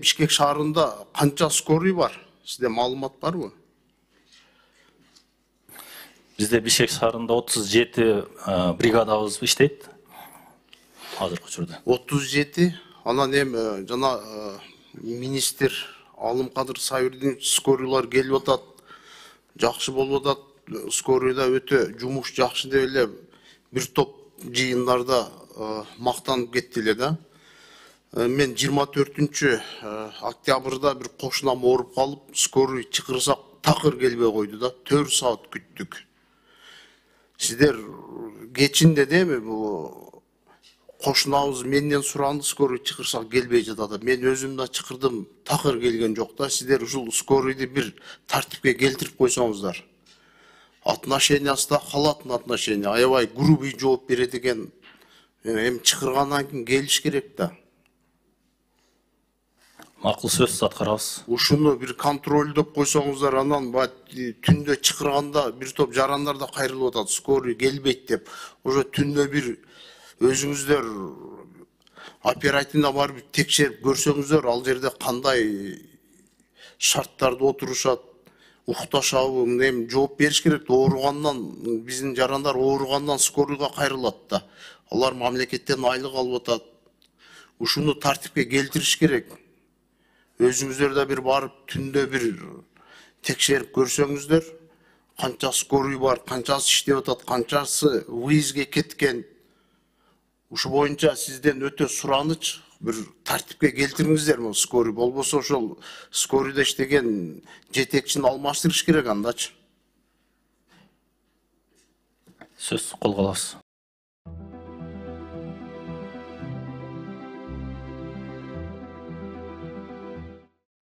Бишкек шаарында канча скорый бар? Сизде маалымат барбы? Бизде Бишкек шаарында 37 бригадабыз иштейт. Азыркы учурда. 37. Анан эми жана министр Алымкадыр Сабирдин скорыйлар келип атат. Жакшы болуп атат. Скорыйда өтө жумуш жакшы деп эле бир топ жыйындарда мактанып кетти эле да. Мен 24 октябрда bir кошунам ооруп калып, скорый чакырсак такыр келбей койду да. 4 саат күттүк. Сиздер кечинде деби бул кошунабыз менден суранды, скорый чакырсак келбей жатат. Мен өзүм да чакырдым, такыр келген жок да. Сиздер ушул скорыйды бир тартипке келтирип койсоңуздар. Отношениясында калатын отношения, аябай грубый жооп берет экен. Эми чакыргандан кийин келиш керек да. Макул сөз аткарабыз. Ушуну бир контролдоп койсоңуздар, анан түндө чакырганда бир топ жарандар да кайрылып атат, скорый келбейт деп. Ошо түндө бир өзүңүздөр оперативно барып текшерип көрсөңүздөр, ал жерде кандай шарттарда отурушат, укташабы, эми жооп бериш керек. Ооругандан, биздин жарандар ооругандан скорыйга кайрылат да. Алар мамлекеттен айлык алып атат. Ушуну тартипке келтириш керек. Өзүңүздөр да бир барып түндө бир текшерип көрсөңүздөр, канча скорый бар, канчасы иштеп атат, канчасы выездге кеткен. Ушу боюнча сизден өтө сураныч, бир тартипке келтириңиздер бул скорый. Болбосо ошол скорыйда иштеген жетекчини алмаштырыш керек андачы. Сөз колго алабыз.